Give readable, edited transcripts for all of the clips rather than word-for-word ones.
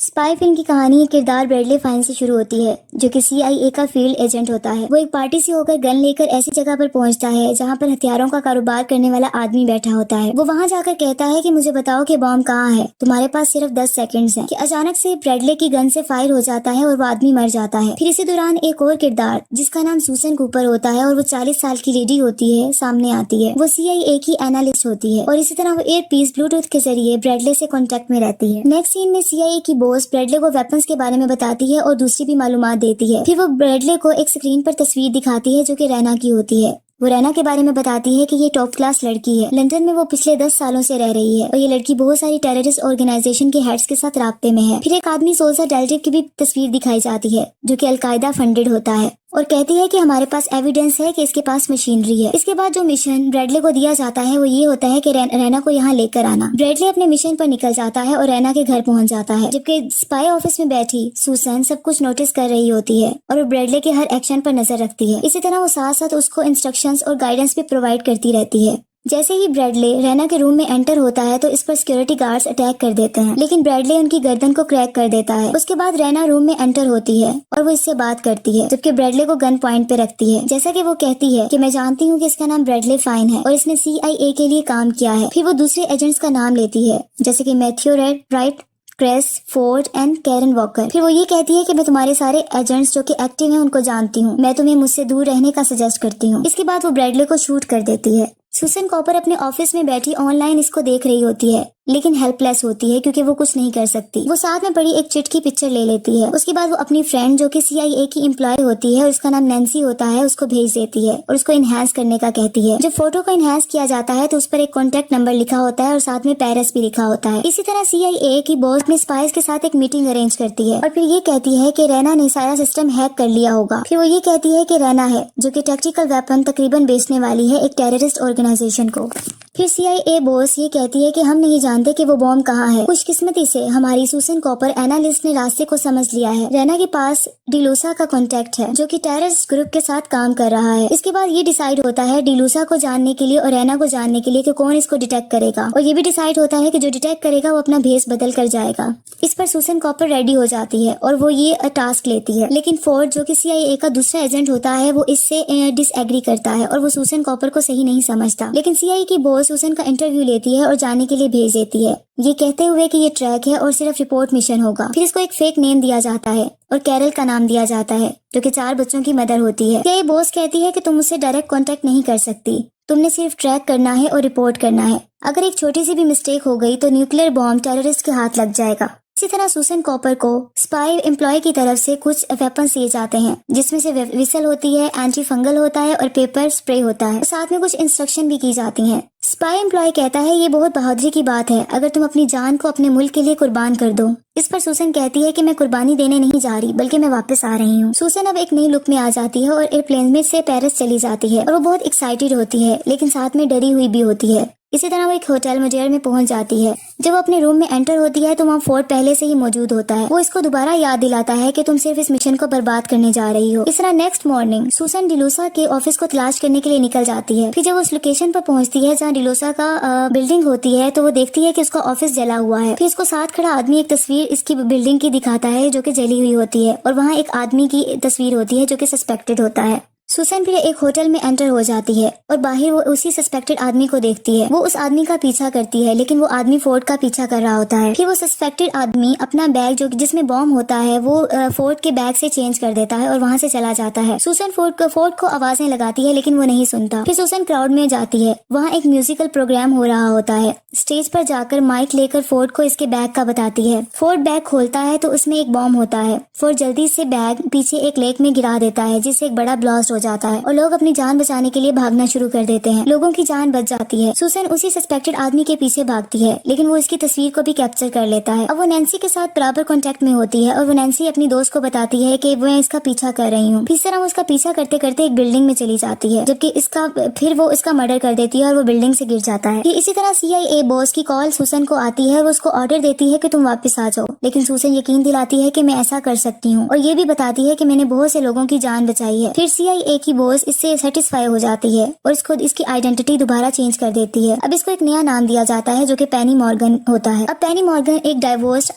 Spy film की कहानी किरदार ब्रैडले फाइन से शुरू होती है, जो कि CIA का फील्ड एजेंट होता है। वो एक पार्टी से होकर गन लेकर ऐसी जगह पर पहुंचता है जहां पर हथियारों का कारोबार करने वाला आदमी बैठा होता है। वो वहां जाकर कहता है कि मुझे बताओ कि बॉम्ब कहाँ है, तुम्हारे पास सिर्फ 10 सेकंड्स हैं। कि अचानक से ब्रैडले की गन से फायर हो जाता है और वो आदमी मर जाता है। फिर इसी दौरान एक और किरदार जिसका नाम सूसन कूपर होता है और वो 40 साल की लेडी होती है सामने आती है। वो CIA की एनालिस्ट होती है और इसी तरह वो एयर पीस ब्लूटूथ के जरिए ब्रैडले से कॉन्टेक्ट में रहती है। नेक्स्ट सीन में CIA की बॉस ब्रैडले को वेपन्स के बारे में बताती है और दूसरी भी मालूमात देती है। फिर वो ब्रैडले को एक स्क्रीन पर तस्वीर दिखाती है जो कि रैना की होती है। वो रैना के बारे में बताती है कि ये टॉप क्लास लड़की है। लंदन में वो पिछले 10 सालों से रह रही है और ये लड़की बहुत सारी टेररिस्ट ऑर्गेनाइजेशन के हेड्स के साथ राब्ते में है। फिर एक आदमी सोल्सा डेल्टिव की भी तस्वीर दिखाई जाती है जो कि अलकायदा फंडेड होता है और कहती है कि हमारे पास एविडेंस है कि इसके पास मशीनरी है। इसके बाद जो मिशन ब्रैडले को दिया जाता है वो ये होता है कि रैना को यहाँ लेकर आना। ब्रैडले अपने मिशन पर निकल जाता है और रैना के घर पहुँच जाता है, जबकि स्पाई ऑफिस में बैठी सूसन सब कुछ नोटिस कर रही होती है और वो ब्रैडले के हर एक्शन पर नजर रखती है। इसी तरह वो साथ साथ उसको इंस्ट्रक्शंस और गाइडेंस भी प्रोवाइड करती रहती है। जैसे ही ब्रैडले रैना के रूम में एंटर होता है तो इस पर सिक्योरिटी गार्ड्स अटैक कर देते हैं, लेकिन ब्रैडले उनकी गर्दन को क्रैक कर देता है। उसके बाद रैना रूम में एंटर होती है और वो इससे बात करती है, जबकि ब्रैडले को गन पॉइंट पे रखती है। जैसा कि वो कहती है कि मैं जानती हूँ कि इसका नाम ब्रैडले फाइन है और इसने CIA के लिए काम किया है। फिर वो दूसरे एजेंट्स का नाम लेती है, जैसे कि Matthew Wright, Crawford and Karen Walker. फिर वो ये कहती है कि मैं तुम्हारे सारे एजेंट्स जो कि एक्टिव हैं उनको जानती हूँ, मैं तुम्हें मुझसे दूर रहने का सजेस्ट करती हूँ। इसके बाद वो ब्रैडले को शूट कर देती है। सूसन कॉपर अपने ऑफिस में बैठी ऑनलाइन इसको देख रही होती है, लेकिन हेल्पलेस होती है क्योंकि वो कुछ नहीं कर सकती। वो साथ में पड़ी एक चिट की पिक्चर ले लेती है। उसके बाद वो अपनी फ्रेंड जो कि CIA की एम्प्लॉय होती है और उसका नाम नैन्सी होता है उसको भेज देती है और उसको इनहेंस करने का कहती है। जब फोटो को इनहेंस किया जाता है तो उस पर एक कॉन्टेक्ट नंबर लिखा होता है और साथ में पेरिस भी लिखा होता है। इसी तरह CIA की बॉस अपने स्पाइस के साथ एक मीटिंग अरेंज करती है और फिर ये कहती है कि रैना ने सारा सिस्टम हैक कर लिया होगा। फिर वो ये कहती है कि रैना है जो कि टैक्टिकल वेपन तकरीबन बेचने वाली है एक टेररिस्ट ऑर्गेनाइजेशन को। फिर CIA बॉस ये कहती है कि हम नहीं जानते कि वो बॉम्ब कहाँ है। खुशकिस्मती से हमारी सूसन कॉपर एनालिस्ट ने रास्ते को समझ लिया है। रैना के पास डिलूसा का कॉन्टेक्ट है जो कि टेररिस्ट ग्रुप के साथ काम कर रहा है। इसके बाद ये डिसाइड होता है डिलूसा को जानने के लिए और रैना को जानने के लिए कि कौन इसको डिटेक्ट करेगा, और ये भी डिसाइड होता है कि जो डिटेक्ट करेगा वो अपना भेस बदल कर जाएगा। इस पर सूसन कॉपर रेडी हो जाती है और वो ये टास्क लेती है, लेकिन फोर्ड जो कि CIA का दूसरा एजेंट होता है वो इससे डिसएग्री करता है और वो सूसन कॉपर को सही नहीं समझता। लेकिन CIA की बॉस सूसन का इंटरव्यू लेती है और जाने के लिए भेज देती है, ये कहते हुए कि ये ट्रैक है और सिर्फ रिपोर्ट मिशन होगा। फिर इसको एक फेक नेम दिया जाता है और कैरल का नाम दिया जाता है जो कि 4 बच्चों की मदर होती है। ये बॉस कहती है कि तुम मुझसे डायरेक्ट कांटेक्ट नहीं कर सकती, तुमने सिर्फ ट्रैक करना है और रिपोर्ट करना है। अगर एक छोटी सी भी मिस्टेक हो गई तो न्यूक्लियर बॉम्ब टेररिस्ट के हाथ लग जाएगा। इसी तरह सूसन कॉपर को स्पाई एम्प्लॉय की तरफ से कुछ वेपन्स दिए जाते हैं, जिसमें से विसल होती है, एंटी फंगल होता है और पेपर स्प्रे होता है। साथ में कुछ इंस्ट्रक्शन भी की जाती हैं। स्पाई एम्प्लॉय कहता है ये बहुत बहादुरी की बात है अगर तुम अपनी जान को अपने मुल्क के लिए कुर्बान कर दो। इस पर सूसन कहती है कि मैं कुर्बानी देने नहीं जा रही बल्कि मैं वापस आ रही हूँ। सूसन अब एक नई लुक में आ जाती है और एयरप्लेन में से पेरिस चली जाती है और वो बहुत एक्साइटेड होती है, लेकिन साथ में डरी हुई भी होती है। इसी तरह वो एक होटल मजेर में पहुंच जाती है। जब वो अपने रूम में एंटर होती है तो वहाँ फोर्ड पहले से ही मौजूद होता है। वो इसको दोबारा याद दिलाता है कि तुम सिर्फ इस मिशन को बर्बाद करने जा रही हो। इस तरह नेक्स्ट मॉर्निंग सूसन डिलूसा के ऑफिस को तलाश करने के लिए निकल जाती है। फिर जब वो उस लोकेशन पर पहुंचती है जहाँ डिलूसा का बिल्डिंग होती है तो वो देखती है कि उसका ऑफिस जला हुआ है। फिर इसको साथ खड़ा आदमी एक तस्वीर इसकी बिल्डिंग की दिखाता है जो कि जली हुई होती है और वहाँ एक आदमी की तस्वीर होती है जो कि सस्पेक्टेड होता है। सूसन फिर एक होटल में एंटर हो जाती है और बाहर वो उसी सस्पेक्टेड आदमी को देखती है। वो उस आदमी का पीछा करती है, लेकिन वो आदमी फोर्ड का पीछा कर रहा होता है। फिर वो सस्पेक्टेड आदमी अपना बैग जो जिसमें बॉम्ब होता है वो फोर्ड के बैग से चेंज कर देता है और वहाँ से चला जाता है। सूसन फोर्ड को आवाजें लगाती है लेकिन वो नहीं सुनता। फिर सूसन क्राउड में जाती है, वहाँ एक म्यूजिकल प्रोग्राम हो रहा होता है। स्टेज पर जाकर माइक लेकर फोर्ड को इसके बैग का बताती है। फोर्ड बैग खोलता है तो उसमें एक बॉम्ब होता है। फोर्ड जल्दी से बैग पीछे एक लेक में गिरा देता है जिससे एक बड़ा ब्लास्ट जाता है और लोग अपनी जान बचाने के लिए भागना शुरू कर देते हैं। लोगों की जान बच जाती है। सूसन उसी सस्पेक्टेड आदमी के पीछे भागती है, लेकिन वो इसकी तस्वीर को भी कैप्चर कर लेता है। अब वो नैन्सी के साथ बराबर कांटेक्ट में होती है और वो नैन्सी अपनी दोस्त को बताती है कि मैं इसका पीछा कर रही हूँ। इस तरह वो उसका पीछा करते करते एक बिल्डिंग में चली जाती है, जबकि फिर वो इसका मर्डर कर देती है और वो बिल्डिंग से गिर जाता है। इसी तरह CIA बॉस की कॉल सूसन को आती है और वो उसको ऑर्डर देती है कि तुम वापस आ जाओ, लेकिन सूसन यकीन दिलाती है कि मैं ऐसा कर सकती हूँ और ये भी बताती है कि मैंने बहुत से लोगों की जान बचाई है। फिर CIA सीआईए की बॉस इससे सेटिस्फाई हो जाती है और इसको इसकी आइडेंटिटी दोबारा चेंज कर देती है। अब इसको एक नया नाम दिया जाता है जो कि पेनी मॉर्गन होता है। अब पेनी मॉर्गन एक डाइवोर्स्ड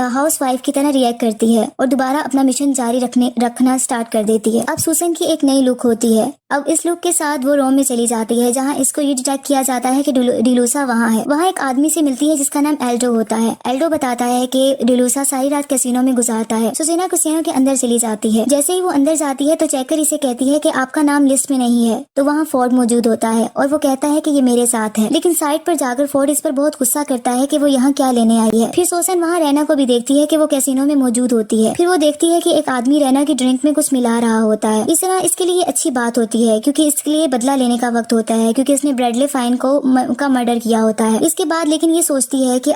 हाउस वाइफ की तरह रिएक्ट करती है और दोबारा अपना मिशन जारी रखना स्टार्ट कर देती है। अब सुसन की एक नई लुक होती है। अब इस लुक के साथ वो रोम में चली जाती है जहाँ इसको ये डिटेक्ट किया जाता है कि डिलूसा वहाँ है। वहाँ एक आदमी से मिलती है जिसका नाम एल्डो होता है। एल्डो बताता है कि डिलूसा सारी रात कैसीनो में गुजारता है। सुसेना कैसीनो के अंदर चली जाती है। जैसे ही वो अंदर जाती है तो चेकर इसे कहती है कि आपका नाम लिस्ट में नहीं है। तो वहाँ फोर्ड मौजूद होता है और वो कहता है कि ये मेरे साथ है। लेकिन साइड पर जाकर फोर्ड इस पर बहुत गुस्सा करता है कि वो यहाँ क्या लेने आई है। फिर सुसन वहाँ रैना को भी देखती है कि वो कैसीनो में मौजूद होती है। फिर वो देखती है कि एक आदमी रैना की ड्रिंक में कुछ मिला रहा होता है। इस तरह इसके लिए अच्छी बात होती है क्योंकि इसके लिए बदला लेने का वक्त होता है क्योंकि इसने ब्रैडले फाइन का मर्डर किया होता है। इसके बाद लेकिन ये सोचती है कि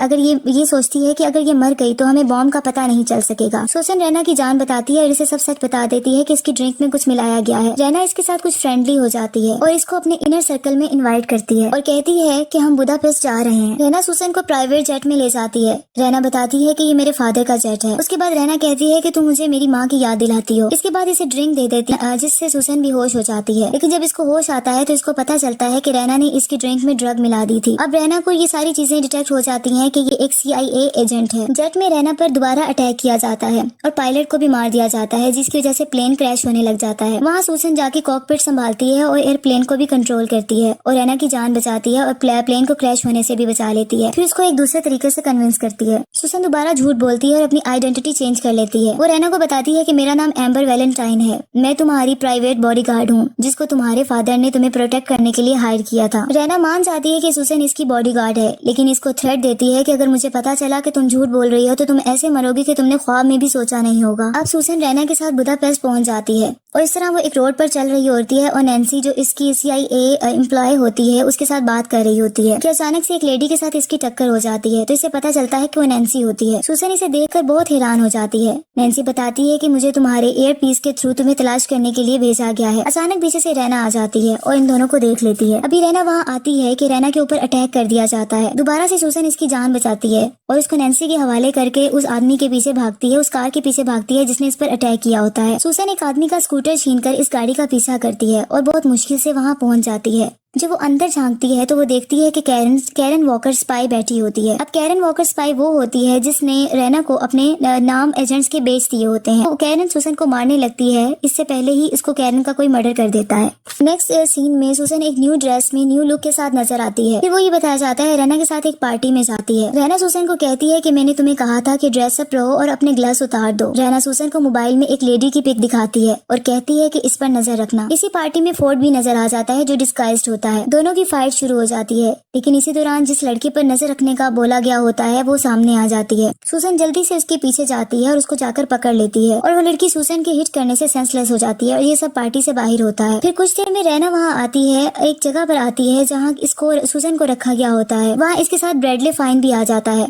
अगर ये मर गई तो हमें बॉम्ब का पता नहीं चल सकेगा। सुसन रैना की जान बताती है और इसे सब सच बता देती है कि इसकी ड्रिंक में कुछ मिलाया गया है। रैना इसके साथ कुछ फ्रेंडली हो जाती है और इसको अपने इनर सर्कल में इनवाइट करती है और कहती है कि हम बुदापेस्ट जा रहे हैं। रैना सुसन को प्राइवेट जेट में ले जाती है। रैना बताती है कि ये मेरे फादर का जेट है। उसके बाद रैना कहती है कि तुम मुझे मेरी माँ की याद दिलाती हो। इसके बाद इसे ड्रिंक दे देती है जिससे सुसन बेहोश हो जाती है। लेकिन जब इसको होश आता है तो इसको पता चलता है कि रैना ने इसकी ड्रिंक में ड्रग मिला दी थी। अब रैना को ये सारी चीजें डिटेक्ट हो जाती हैं कि ये एक सीआईए एजेंट है। जेट में रैना पर दोबारा अटैक किया जाता है और पायलट को भी मार दिया जाता है जिसकी वजह से प्लेन क्रैश होने लग जाता है। वहाँ सुसन जाके कॉकपिट संभालती है और एयरप्लेन को भी कंट्रोल करती है और रैना की जान बचाती है और प्लेन को क्रैश होने से भी बचा लेती है। फिर उसको एक दूसरे तरीके से कन्विंस करती है। सुसन दोबारा झूठ बोलती है और अपनी आइडेंटिटी चेंज कर लेती है। वो रैना को बताती है कि मेरा नाम एम्बर वैलेंटाइन है। मैं तुम्हारी प्राइवेट बॉडीगार्ड हूँ जिसको तुम्हारे फादर ने तुम्हें प्रोटेक्ट करने के लिए हायर किया था। रैना मान जाती है कि सुसन इसकी बॉडीगार्ड है लेकिन इसको थ्रेट देती है कि अगर मुझे पता चला कि तुम झूठ बोल रही हो तो तुम ऐसे मरोगी कि तुमने ख्वाब में भी सोचा नहीं होगा। अब सुसन रैना के साथ बुदापेस्ट पहुंच जाती है और इस तरह वो एक रोड पर चल रही होती है और नैन्सी जो इसकी सीआईए एम्प्लॉय होती है उसके साथ बात कर रही होती है कि अचानक से एक लेडी के साथ इसकी टक्कर हो जाती है तो इसे पता चलता है कि वो नैन्सी होती है। सुसन इसे देखकर बहुत हैरान हो जाती है। नैन्सी बताती है कि मुझे तुम्हारे एयर पीस के थ्रू तुम्हें तलाश करने के लिए भेजा गया है। अचानक पीछे से रैना आ जाती है और इन दोनों को देख लेती है। अभी रैना वहाँ आती है कि रैना के ऊपर अटैक कर दिया जाता है। दोबारा से सुसन इसकी जान बचाती है और उसको नैन्सी के हवाले करके उस आदमी के पीछे भागती है, उस कार के पीछे भागती है जिसने इस पर अटैक किया होता है। सुसन एक आदमी का स्कूटर छीनकर इस गाड़ी का पीछा करती है और बहुत मुश्किल से वहाँ पहुँच जाती है। जब वो अंदर झांकती है तो वो देखती है कि कैरन वॉकर स्पाई बैठी होती है। अब कैरन वॉकर स्पाई वो होती है जिसने रैना को अपने नाम एजेंट्स के बेच दिए होते हैं। तो कैरन सुसन को मारने लगती है, इससे पहले ही इसको कैरन का कोई मर्डर कर देता है। नेक्स्ट सीन में सुसन एक न्यू ड्रेस में न्यू लुक के साथ नजर आती है। फिर वो ये बताया जाता है रैना के साथ एक पार्टी में जाती है। रैना सुसन को कहती है कि मैंने तुम्हें कहा था कि ड्रेसअप रहो और अपने ग्लव्स उतार दो। रैना सुसन को मोबाइल में एक लेडी की पिक दिखाती है और कहती है कि इस पर नजर रखना। इसी पार्टी में फोर्ड भी नजर आ जाता है जो डिस्गाइज्ड होता है। दोनों की फाइट शुरू हो जाती है लेकिन इसी दौरान जिस लड़की पर नजर रखने का बोला गया होता है वो सामने आ जाती है। सुसन जल्दी से उसके पीछे जाती है और उसको जाकर पकड़ लेती है और वो लड़की सुसन के हिट करने से सेंसलेस हो जाती है और ये सब पार्टी से बाहर होता है। फिर कुछ देर में रैना वहाँ आती है, एक जगह पर आती है जहाँ इसको सुसन को रखा गया होता है। वहाँ इसके साथ ब्रैडले फाइन भी आ जाता है।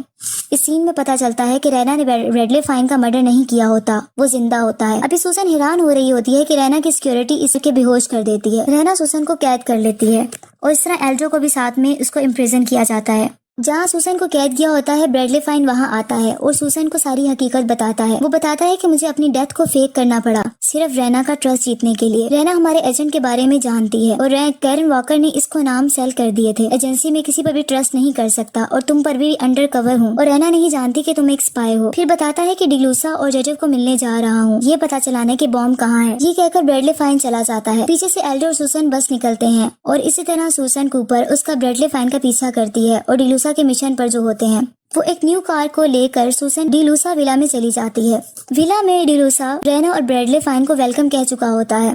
इस सीन में पता चलता है कि रैना ने ब्रैडले फाइन का मर्डर नहीं किया होता, वो जिंदा होता है। अभी सुसन हैरान हो रही होती है कि रैना की सिक्योरिटी इसके बेहोश कर देती है। रैना सुसन को कैद कर लेती है और इस तरह एल्ड्रो को भी साथ में उसको इम्प्रिजन किया जाता है। जहाँ सुसन को कैद किया होता है ब्रैडले फाइन वहाँ आता है और सुसन को सारी हकीकत बताता है। वो बताता है कि मुझे अपनी डेथ को फेक करना पड़ा सिर्फ रैना का ट्रस्ट जीतने के लिए। रैना हमारे एजेंट के बारे में जानती है और कैरन वॉकर ने इसको नाम सेल कर दिए थे। एजेंसी में किसी पर भी ट्रस्ट नहीं कर सकता और तुम पर भी अंडर कवर हूँ और रैना नहीं जानती कि तुम एक स्पाई हो। फिर बताता है कि डिलूसा और जजेव को मिलने जा रहा हूँ, ये पता चलाने के बॉम्ब कहाँ है। ये कहकर ब्रैडले फाइन चला जाता है। पीछे से एल्डो और सुसन बस निकलते हैं और इसी तरह सुसन कूपर उसका ब्रैडले फाइन का पीछा करती है और डिलूसा के मिशन पर जो होते हैं वो एक न्यू कार को लेकर सुसन डिलूसा विला में चली जाती है। विला में डिलूसा रैना और ब्रैडले फाइन को वेलकम कह चुका होता है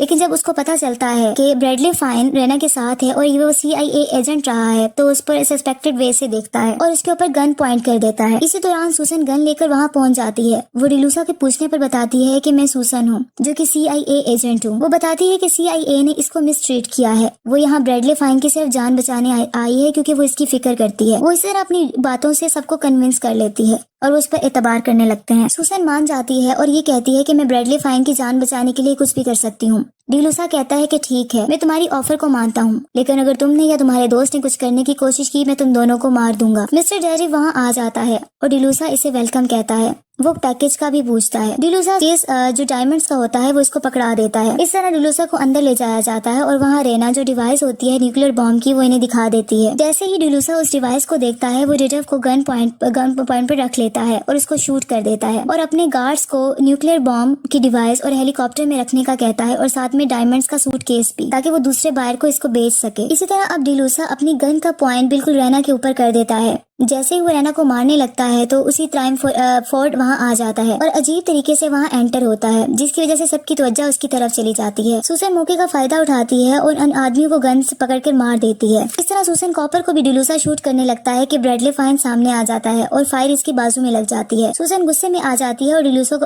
लेकिन जब उसको पता चलता है कि ब्रैडले फाइन रैना के साथ है और ये वो सीआईए एजेंट रहा है तो उस पर सस्पेक्टेड वे से देखता है और उसके ऊपर गन पॉइंट कर देता है। इसी दौरान सुसन गन लेकर वहाँ पहुँच जाती है। वो डिलूसा के पूछने पर बताती है कि मैं सुसन हूँ जो कि सीआईए एजेंट हूँ। वो बताती है कि सीआईए ने इसको मिसट्रीट किया है, वो यहाँ ब्रैडले फाइन की सिर्फ जान बचाने आई है क्योंकि वो इसकी फिक्र करती है। वो इस तरह अपनी बातों से सबको कन्विंस कर लेती है और उस पर एतबार करने लगते हैं। सुसन मान जाती है और ये कहती है कि मैं ब्रैडले फाइन की जान बचाने के लिए कुछ भी कर सकती हूँ। डिलूसा कहता है कि ठीक है, मैं तुम्हारी ऑफर को मानता हूँ लेकिन अगर तुमने या तुम्हारे दोस्त ने कुछ करने की कोशिश की मैं तुम दोनों को मार दूंगा। मिस्टर डेरी वहाँ आ जाता है और डिलूसा इसे वेलकम कहता है। वो पैकेज का भी पूछता है। डिलूसा केस जो डायमंड्स का होता है वो इसको पकड़ा देता है। इस तरह डिलूसा को अंदर ले जाया जाता है और वहाँ रेना जो डिवाइस होती है न्यूक्लियर बॉम्ब की वो इन्हें दिखा देती है। जैसे ही डिलूसा उस डिवाइस को देखता है वो रिडव को गन पॉइंट पर रख लेता है और उसको शूट कर देता है और अपने गार्ड्स को न्यूक्लियर बॉम्ब की डिवाइस और हेलीकॉप्टर में रखने का कहता है और साथ में डायमंड्स का सूटकेस भी, ताकि वो दूसरे बायर को इसको बेच सके। इसी तरह अब डिलूसा अपनी गन का पॉइंट बिल्कुल रेना के ऊपर कर देता है। जैसे ही वो रेना को मारने लगता है तो उसी टाइम फोर्ड वहाँ आ जाता है और अजीब तरीके से वहाँ एंटर होता है, जिसकी वजह से सबकी तवज्जो उसकी तरफ चली जाती है। सुसन मौके का फायदा उठाती है और उन आदमियों को गन से पकड़ कर मार देती है। इस तरह सुसन कॉपर को भी डिलूसा शूट करने लगता है कि ब्रैडली फाइन सामने आ जाता है और फायर इसकी बाजू में लग जाती है। सुसन गुस्से में आ जाती है और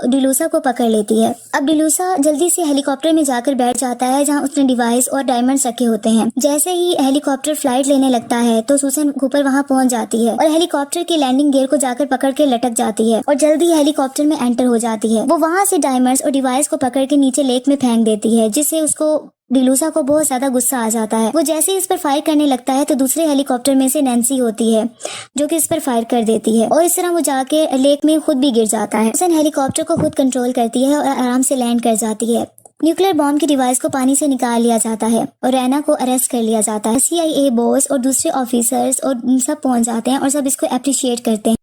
डिलूसा को पकड़ लेती है। अब डिलूसा जल्दी से हेलीकॉप्टर में जाकर बैठ जाता है जहाँ उसने डिवाइस और डायमंड्स रखे होते हैं। जैसे ही हेलीकॉप्टर फ्लाइट लेने लगता है तो सुसन कूपर वहाँ पहुँच जाती है और हेलीकॉप्टर के लैंडिंग गियर को जाकर पकड़ के लटक जाती है और जल्दी ही हेलीकॉप्टर में एंटर हो जाती है। वो वहाँ से डायमंड्स और डिवाइस को पकड़ के नीचे लेक में फेंक देती है, जिससे उसको डिलूसा को बहुत ज्यादा गुस्सा आ जाता है। वो जैसे ही इस पर फायर करने लगता है तो दूसरे हेलीकॉप्टर में से नैन्सी होती है जो कि इस पर फायर कर देती है और इस तरह वो जाके लेक में खुद भी गिर जाता है। सुसन हेलीकॉप्टर को खुद कंट्रोल करती है और आराम से लैंड कर जाती है। न्यूक्लियर बॉम्ब की डिवाइस को पानी से निकाल लिया जाता है और रैना को अरेस्ट कर लिया जाता है। CIA बॉस और दूसरे ऑफिसर्स और सब पहुंच जाते हैं और सब इसको अप्रिशिएट करते हैं।